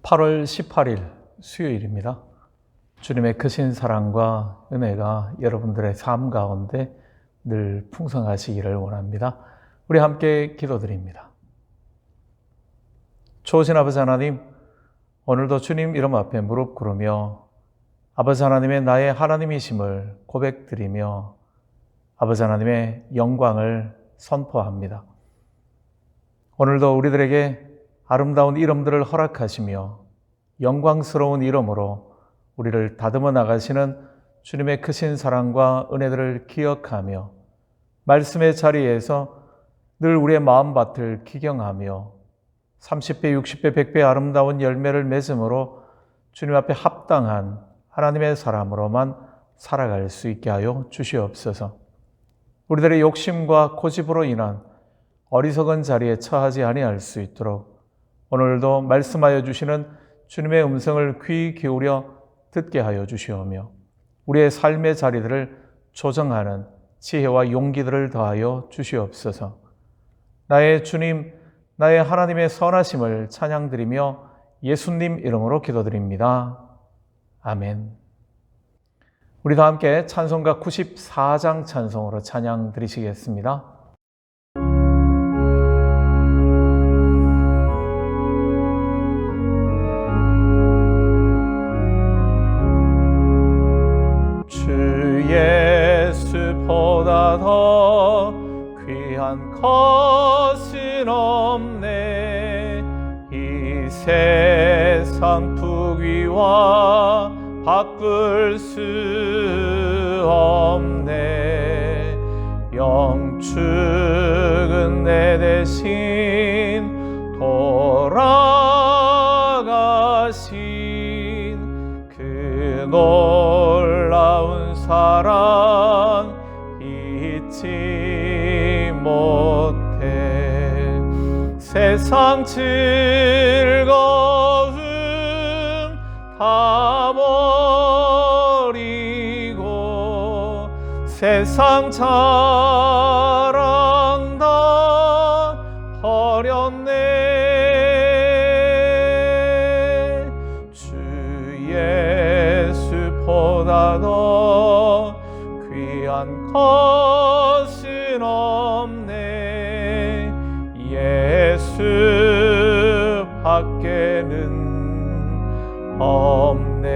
8월 18일 수요일입니다. 주님의 크신 사랑과 은혜가 여러분들의 삶 가운데 늘 풍성하시기를 원합니다. 우리 함께 기도드립니다. 좋으신 아버지 하나님, 오늘도 주님 이름 앞에 무릎 꿇으며 아버지 하나님의 나의 하나님이심을 고백드리며 아버지 하나님의 영광을 선포합니다. 오늘도 우리들에게 아름다운 이름들을 허락하시며 영광스러운 이름으로 우리를 다듬어 나가시는 주님의 크신 사랑과 은혜들을 기억하며 말씀의 자리에서 늘 우리의 마음밭을 기경하며 30배, 60배, 100배 아름다운 열매를 맺음으로 주님 앞에 합당한 하나님의 사람으로만 살아갈 수 있게 하여 주시옵소서. 우리들의 욕심과 고집으로 인한 어리석은 자리에 처하지 아니할 수 있도록 오늘도 말씀하여 주시는 주님의 음성을 귀 기울여 듣게 하여 주시오며 우리의 삶의 자리들을 조정하는 지혜와 용기들을 더하여 주시옵소서. 나의 주님, 나의 하나님의 선하심을 찬양드리며 예수님 이름으로 기도드립니다. 아멘. 우리 다 함께 찬송가 94장 찬송으로 찬양 드리시겠습니다. 주 예수보다 더 귀한 것은 없네. 이 세상 부귀와 바꿀 수 없네. 영축은 내 대신 돌아가신 그 놀라운 사랑 잊지 못해. 세상 즐거움 다 버리고 세상 자랑 다 버렸네. 주 예수보다 더 귀한 것은 없네. 예수 밖에는 없네.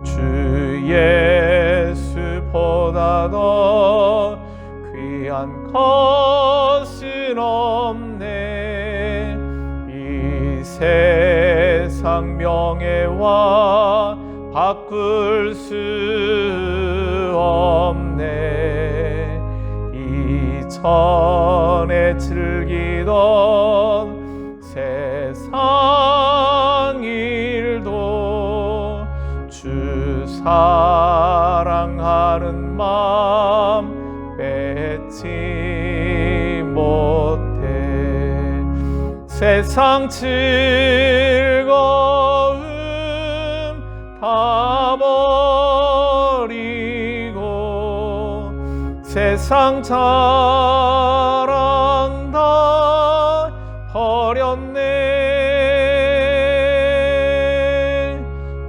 주 예수보다 더 귀한 것은 없네. 이 세상 명예와 바꿀 수 없네. 이전에 즐기던 세상 일도 주 사랑하는 마음 뺏지 못해. 세상 즐거움 다 버리고 세상 자랑 다 버렸네.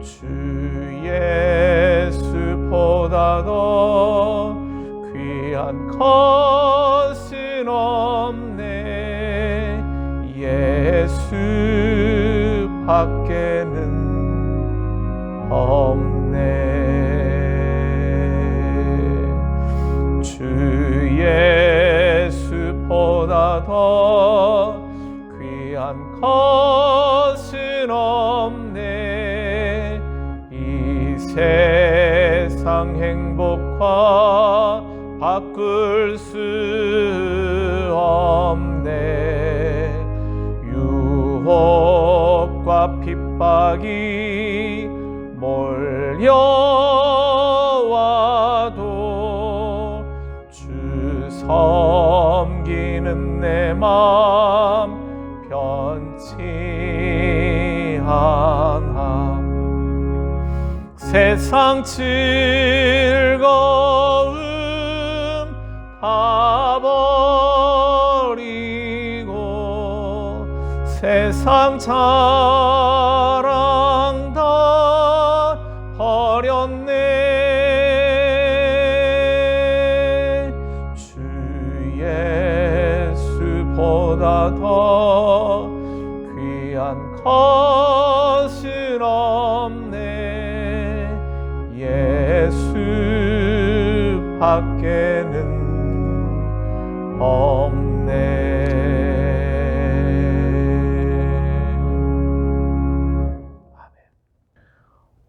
주 예수보다 더 귀한 것은 없네. 예수 밖에는 없네. 주 예수보다 더 귀한 것은 없네. 이 세상 행복과 바꿀 수 없네. 유혹과 핍박이 몰려와도 주 섬기는 내 맘 변치 않아. 세상 즐거움 다 버리고 세상 자랑 다 버렸네. 주 예수보다 더 귀한 것은 없네. 예수 밖에는 없네.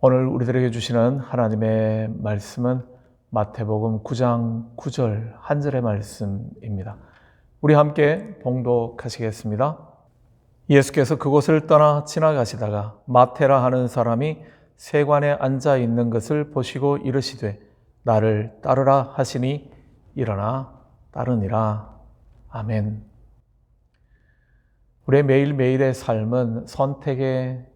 오늘 우리들에게 주시는 하나님의 말씀은 마태복음 9장 9절 한 절의 말씀입니다. 우리 함께 봉독하시겠습니다. 예수께서 그곳을 떠나 지나가시다가 마태라 하는 사람이 세관에 앉아 있는 것을 보시고 이르시되 나를 따르라 하시니 일어나 따르니라. 아멘. 우리의 매일매일의 삶은 선택의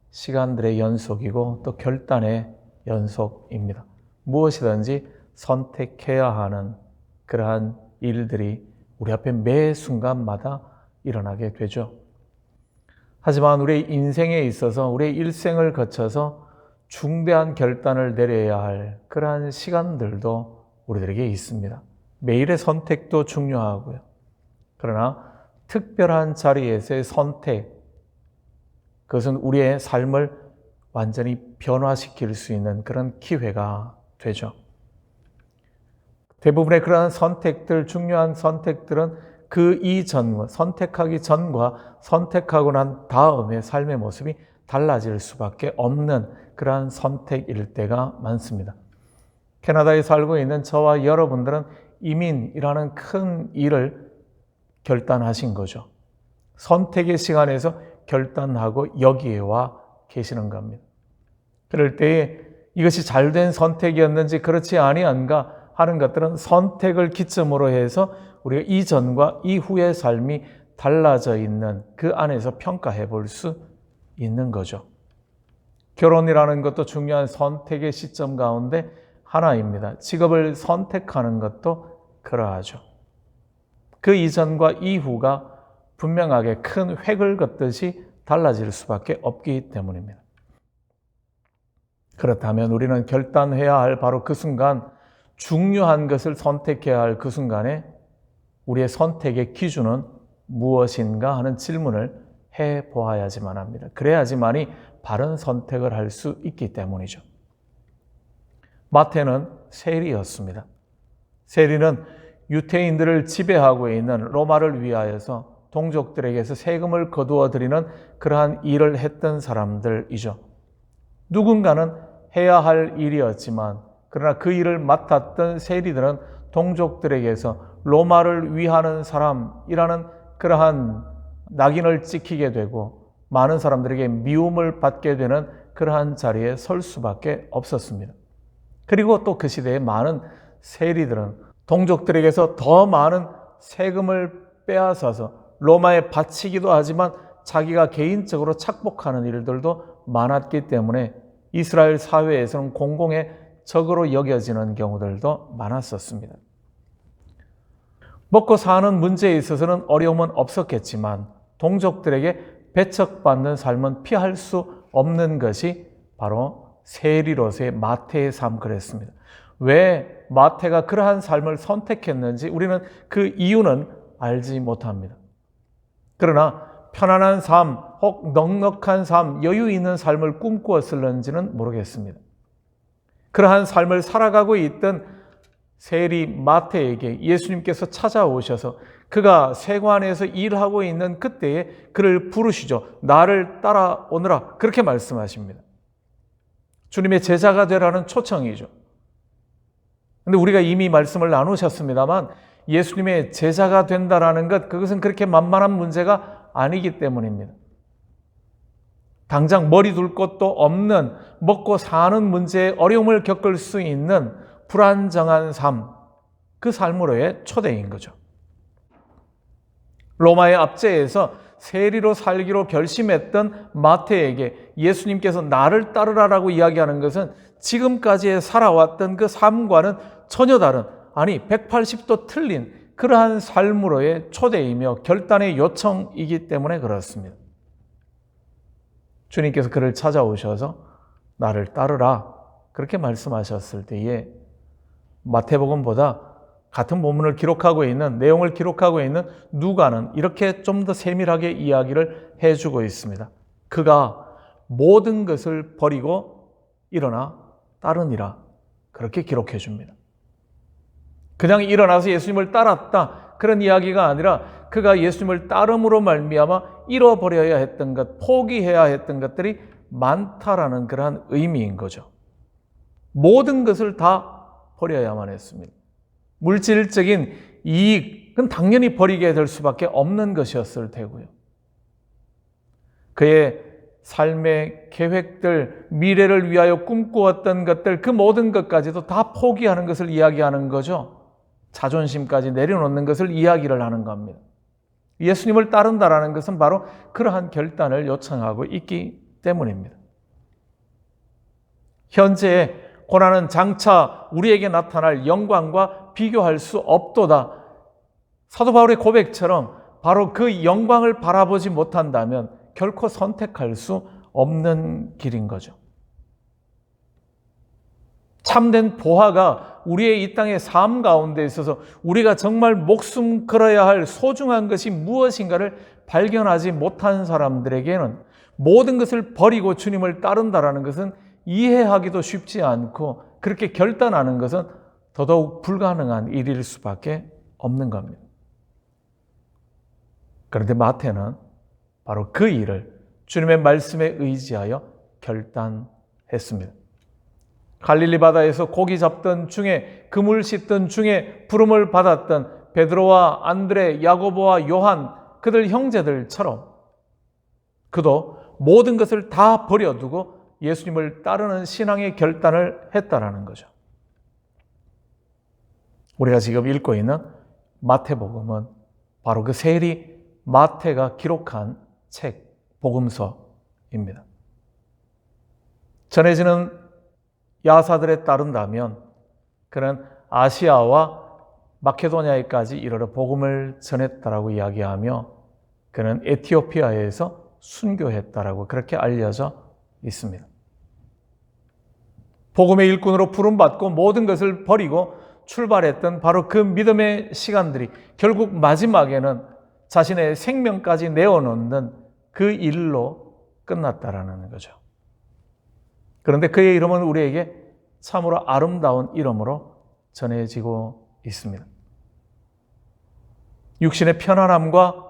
시간들의 연속이고 또 결단의 연속입니다. 무엇이든지 선택해야 하는 그러한 일들이 우리 앞에 매 순간마다 일어나게 되죠. 하지만 우리의 인생에 있어서 우리의 일생을 거쳐서 중대한 결단을 내려야 할 그러한 시간들도 우리들에게 있습니다. 매일의 선택도 중요하고요. 그러나 특별한 자리에서의 선택, 그것은 우리의 삶을 완전히 변화시킬 수 있는 그런 기회가 되죠. 대부분의 그러한 선택들, 중요한 선택들은 그 이전과 선택하기 전과 선택하고 난 다음의 삶의 모습이 달라질 수밖에 없는 그러한 선택일 때가 많습니다. 캐나다에 살고 있는 저와 여러분들은 이민이라는 큰 일을 결단하신 거죠. 선택의 시간에서 결단하고 여기에 와 계시는 겁니다. 그럴 때에 이것이 잘된 선택이었는지 그렇지 아니한가 하는 것들은 선택을 기점으로 해서 우리가 이전과 이후의 삶이 달라져 있는 그 안에서 평가해 볼 수 있는 거죠. 결혼이라는 것도 중요한 선택의 시점 가운데 하나입니다. 직업을 선택하는 것도 그러하죠. 그 이전과 이후가 분명하게 큰 획을 긋듯이 달라질 수밖에 없기 때문입니다. 그렇다면 우리는 결단해야 할 바로 그 순간, 중요한 것을 선택해야 할 그 순간에 우리의 선택의 기준은 무엇인가 하는 질문을 해보아야지만 합니다. 그래야지만이 바른 선택을 할 수 있기 때문이죠. 마태는 세리였습니다. 세리는 유태인들을 지배하고 있는 로마를 위하여서 동족들에게서 세금을 거두어 드리는 그러한 일을 했던 사람들이죠. 누군가는 해야 할 일이었지만 그러나 그 일을 맡았던 세리들은 동족들에게서 로마를 위하는 사람이라는 그러한 낙인을 찍히게 되고 많은 사람들에게 미움을 받게 되는 그러한 자리에 설 수밖에 없었습니다. 그리고 또 그 시대에 많은 세리들은 동족들에게서 더 많은 세금을 빼앗아서 로마에 바치기도 하지만 자기가 개인적으로 착복하는 일들도 많았기 때문에 이스라엘 사회에서는 공공의 적으로 여겨지는 경우들도 많았었습니다. 먹고 사는 문제에 있어서는 어려움은 없었겠지만 동족들에게 배척받는 삶은 피할 수 없는 것이 바로 세리로서의 마태의 삶 그랬습니다. 왜 마태가 그러한 삶을 선택했는지 우리는 그 이유는 알지 못합니다. 그러나 편안한 삶, 혹 넉넉한 삶, 여유 있는 삶을 꿈꾸었을는지는 모르겠습니다. 그러한 삶을 살아가고 있던 세리 마태에게 예수님께서 찾아오셔서 그가 세관에서 일하고 있는 그때에 그를 부르시죠. 나를 따라오너라. 그렇게 말씀하십니다. 주님의 제자가 되라는 초청이죠. 그런데 우리가 이미 말씀을 나누셨습니다만 예수님의 제자가 된다라는 것, 그것은 그렇게 만만한 문제가 아니기 때문입니다. 당장 머리 둘 곳도 없는 먹고 사는 문제에 어려움을 겪을 수 있는 불안정한 삶, 그 삶으로의 초대인 거죠. 로마의 압제에서 세리로 살기로 결심했던 마태에게 예수님께서 나를 따르라라고 이야기하는 것은 지금까지 살아왔던 그 삶과는 전혀 다른, 아니 180도 틀린 그러한 삶으로의 초대이며 결단의 요청이기 때문에 그렇습니다. 주님께서 그를 찾아오셔서 나를 따르라 그렇게 말씀하셨을 때에 마태복음보다 같은 본문을 기록하고 있는 내용을 기록하고 있는 누가는 이렇게 좀 더 세밀하게 이야기를 해주고 있습니다. 그가 모든 것을 버리고 일어나 따르니라 그렇게 기록해 줍니다. 그냥 일어나서 예수님을 따랐다 그런 이야기가 아니라 그가 예수님을 따름으로 말미암아 잃어버려야 했던 것, 포기해야 했던 것들이 많다라는 그러한 의미인 거죠. 모든 것을 다 버려야만 했습니다. 물질적인 이익은 당연히 버리게 될 수밖에 없는 것이었을 테고요. 그의 삶의 계획들, 미래를 위하여 꿈꾸었던 것들, 그 모든 것까지도 다 포기하는 것을 이야기하는 거죠. 자존심까지 내려놓는 것을 이야기를 하는 겁니다. 예수님을 따른다라는 것은 바로 그러한 결단을 요청하고 있기 때문입니다. 현재의 고난은 장차 우리에게 나타날 영광과 비교할 수 없도다. 사도 바울의 고백처럼 바로 그 영광을 바라보지 못한다면 결코 선택할 수 없는 길인 거죠. 참된 보화가 우리의 이 땅의 삶 가운데 있어서 우리가 정말 목숨 걸어야 할 소중한 것이 무엇인가를 발견하지 못한 사람들에게는 모든 것을 버리고 주님을 따른다라는 것은 이해하기도 쉽지 않고 그렇게 결단하는 것은 더더욱 불가능한 일일 수밖에 없는 겁니다. 그런데 마태는 바로 그 일을 주님의 말씀에 의지하여 결단했습니다. 갈릴리 바다에서 고기 잡던 중에 그물 씻던 중에 부름을 받았던 베드로와 안드레, 야고보와 요한 그들 형제들처럼 그도 모든 것을 다 버려두고 예수님을 따르는 신앙의 결단을 했다라는 거죠. 우리가 지금 읽고 있는 마태복음은 바로 그 세리 마태가 기록한 책, 복음서입니다. 전해지는 야사들에 따른다면 그는 아시아와 마케도니아에까지 이르러 복음을 전했다라고 이야기하며 그는 에티오피아에서 순교했다라고 그렇게 알려져 있습니다. 복음의 일꾼으로 부름받고 모든 것을 버리고 출발했던 바로 그 믿음의 시간들이 결국 마지막에는 자신의 생명까지 내어놓는 그 일로 끝났다라는 거죠. 그런데 그의 이름은 우리에게 참으로 아름다운 이름으로 전해지고 있습니다. 육신의 편안함과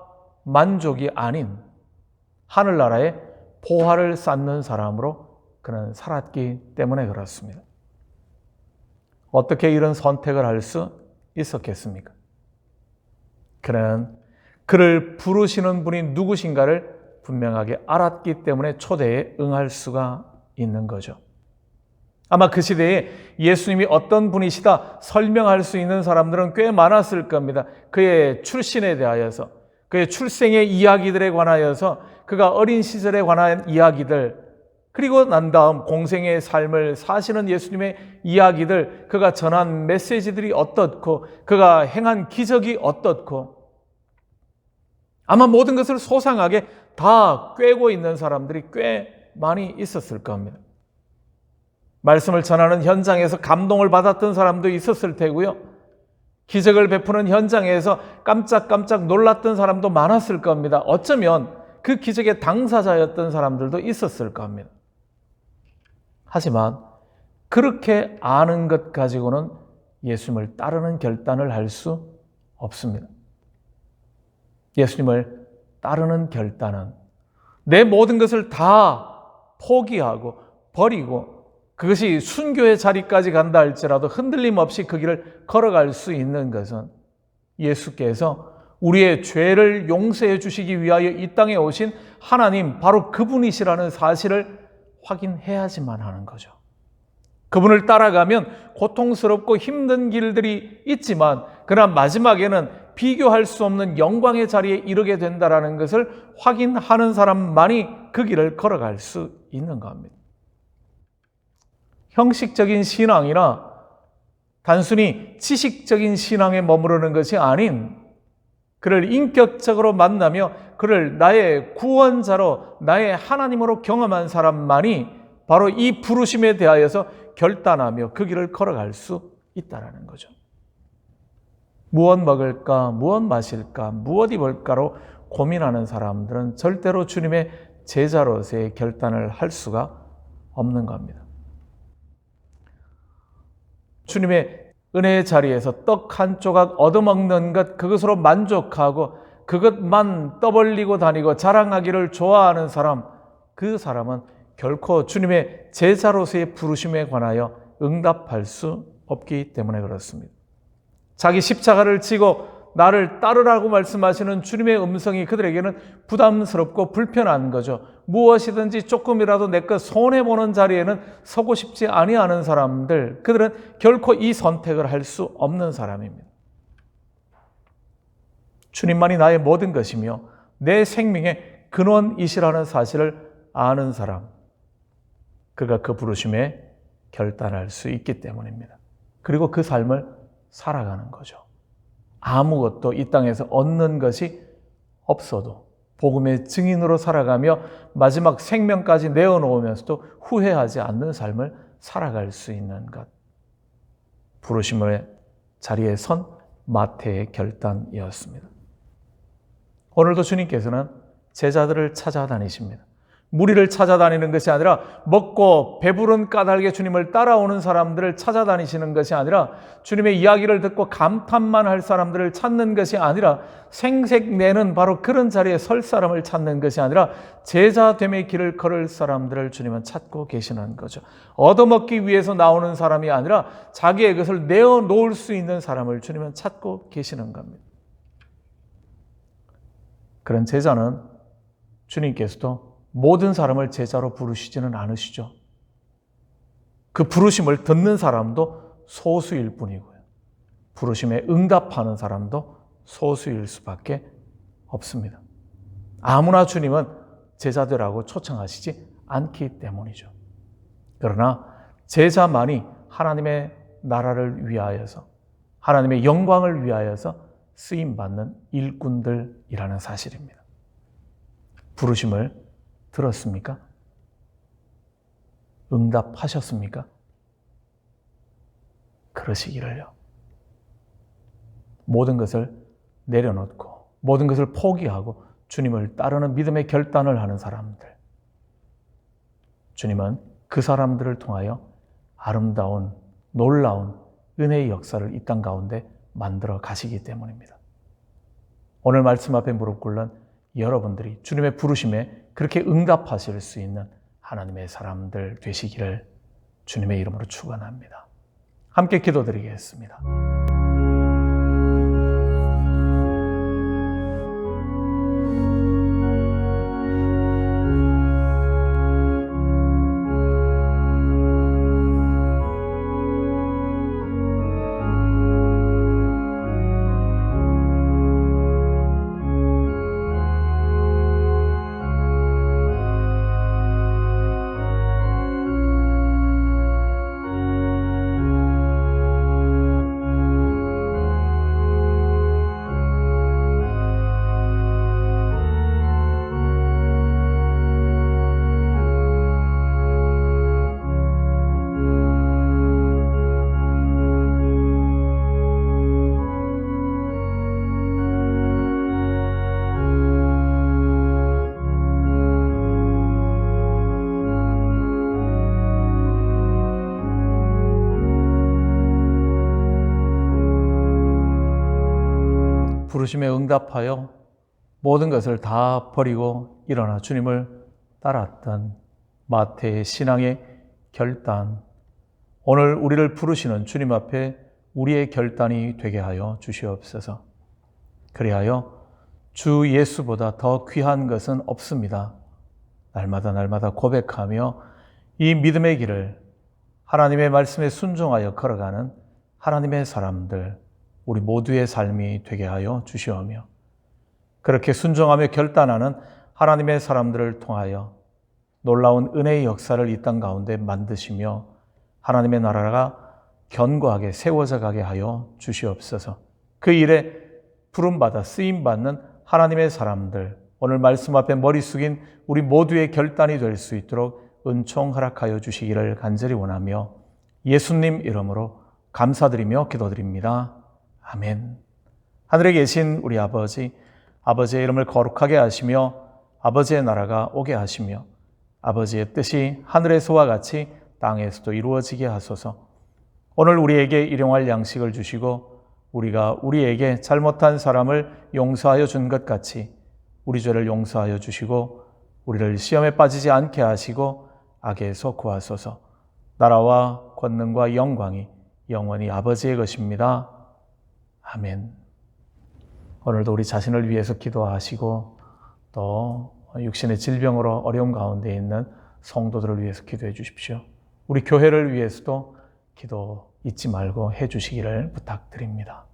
만족이 아닌 하늘나라의 보화를 쌓는 사람으로 그는 살았기 때문에 그렇습니다. 어떻게 이런 선택을 할 수 있었겠습니까? 그는 그를 부르시는 분이 누구신가를 분명하게 알았기 때문에 초대에 응할 수가 있는 거죠. 아마 그 시대에 예수님이 어떤 분이시다 설명할 수 있는 사람들은 꽤 많았을 겁니다. 그의 출신에 대하여서, 그의 출생의 이야기들에 관하여서, 그가 어린 시절에 관한 이야기들, 그리고 난 다음 공생의 삶을 사시는 예수님의 이야기들, 그가 전한 메시지들이 어떻고 그가 행한 기적이 어떻고 아마 모든 것을 소상하게 다 꿰고 있는 사람들이 꽤 많이 있었을 겁니다. 말씀을 전하는 현장에서 감동을 받았던 사람도 있었을 테고요. 기적을 베푸는 현장에서 깜짝깜짝 놀랐던 사람도 많았을 겁니다. 어쩌면 그 기적의 당사자였던 사람들도 있었을 겁니다. 하지만 그렇게 아는 것 가지고는 예수님을 따르는 결단을 할 수 없습니다. 예수님을 따르는 결단은 내 모든 것을 다 포기하고 버리고 그것이 순교의 자리까지 간다 할지라도 흔들림 없이 그 길을 걸어갈 수 있는 것은 예수께서 우리의 죄를 용서해 주시기 위하여 이 땅에 오신 하나님, 바로 그분이시라는 사실을 확인해야지만 하는 거죠. 그분을 따라가면 고통스럽고 힘든 길들이 있지만 그러나 마지막에는 비교할 수 없는 영광의 자리에 이르게 된다는 것을 확인하는 사람만이 그 길을 걸어갈 수 있는 겁니다. 형식적인 신앙이나 단순히 지식적인 신앙에 머무르는 것이 아닌 그를 인격적으로 만나며 그를 나의 구원자로 나의 하나님으로 경험한 사람만이 바로 이 부르심에 대하여서 결단하며 그 길을 걸어갈 수 있다는 거죠. 무엇 먹을까, 무엇 마실까, 무엇 입을까로 고민하는 사람들은 절대로 주님의 제자로서의 결단을 할 수가 없는 겁니다. 주님의 은혜의 자리에서 떡 한 조각 얻어먹는 것, 그것으로 만족하고 그것만 떠벌리고 다니고 자랑하기를 좋아하는 사람, 그 사람은 결코 주님의 제자로서의 부르심에 관하여 응답할 수 없기 때문에 그렇습니다. 자기 십자가를 지고 나를 따르라고 말씀하시는 주님의 음성이 그들에게는 부담스럽고 불편한 거죠. 무엇이든지 조금이라도 내 것 손해보는 자리에는 서고 싶지 아니하는 사람들, 그들은 결코 이 선택을 할 수 없는 사람입니다. 주님만이 나의 모든 것이며 내 생명의 근원이시라는 사실을 아는 사람, 그가 그 부르심에 결단할 수 있기 때문입니다. 그리고 그 삶을 살아가는 거죠. 아무것도 이 땅에서 얻는 것이 없어도 복음의 증인으로 살아가며 마지막 생명까지 내어놓으면서도 후회하지 않는 삶을 살아갈 수 있는 것. 부르심의 자리에 선 마태의 결단이었습니다. 오늘도 주님께서는 제자들을 찾아다니십니다. 무리를 찾아다니는 것이 아니라 먹고 배부른 까닭에 주님을 따라오는 사람들을 찾아다니시는 것이 아니라 주님의 이야기를 듣고 감탄만 할 사람들을 찾는 것이 아니라 생색내는 바로 그런 자리에 설 사람을 찾는 것이 아니라 제자됨의 길을 걸을 사람들을 주님은 찾고 계시는 거죠. 얻어먹기 위해서 나오는 사람이 아니라 자기의 것을 내어놓을 수 있는 사람을 주님은 찾고 계시는 겁니다. 그런 제자는 주님께서도 모든 사람을 제자로 부르시지는 않으시죠. 그 부르심을 듣는 사람도 소수일 뿐이고요. 부르심에 응답하는 사람도 소수일 수밖에 없습니다. 아무나 주님은 제자들하고 초청하시지 않기 때문이죠. 그러나 제자만이 하나님의 나라를 위하여서, 하나님의 영광을 위하여서 쓰임받는 일꾼들이라는 사실입니다. 부르심을 들었습니까? 응답하셨습니까? 그러시기를요. 모든 것을 내려놓고 모든 것을 포기하고 주님을 따르는 믿음의 결단을 하는 사람들. 주님은 그 사람들을 통하여 아름다운 놀라운 은혜의 역사를 이 땅 가운데 만들어 가시기 때문입니다. 오늘 말씀 앞에 무릎 꿇는 여러분들이 주님의 부르심에 그렇게 응답하실 수 있는 하나님의 사람들 되시기를 주님의 이름으로 축원합니다. 함께 기도드리겠습니다. 부르심에 응답하여 모든 것을 다 버리고 일어나 주님을 따랐던 마태의 신앙의 결단, 오늘 우리를 부르시는 주님 앞에 우리의 결단이 되게 하여 주시옵소서. 그리하여 주 예수보다 더 귀한 것은 없습니다. 날마다 고백하며 이 믿음의 길을 하나님의 말씀에 순종하여 걸어가는 하나님의 사람들, 우리 모두의 삶이 되게 하여 주시오며, 그렇게 순종하며 결단하는 하나님의 사람들을 통하여 놀라운 은혜의 역사를 이 땅 가운데 만드시며 하나님의 나라가 견고하게 세워져 가게 하여 주시옵소서. 그 일에 부름받아 쓰임받는 하나님의 사람들, 오늘 말씀 앞에 머리 숙인 우리 모두의 결단이 될 수 있도록 은총 허락하여 주시기를 간절히 원하며 예수님 이름으로 감사드리며 기도드립니다. 아멘. 하늘에 계신 우리 아버지, 아버지의 이름을 거룩하게 하시며 아버지의 나라가 오게 하시며 아버지의 뜻이 하늘에서와 같이 땅에서도 이루어지게 하소서. 오늘 우리에게 일용할 양식을 주시고 우리가 우리에게 잘못한 사람을 용서하여 준 것 같이 우리 죄를 용서하여 주시고 우리를 시험에 빠지지 않게 하시고 악에서 구하소서. 나라와 권능과 영광이 영원히 아버지의 것입니다. 아멘. 오늘도 우리 자신을 위해서 기도하시고 또 육신의 질병으로 어려움 가운데 있는 성도들을 위해서 기도해 주십시오. 우리 교회를 위해서도 기도 잊지 말고 해 주시기를 부탁드립니다.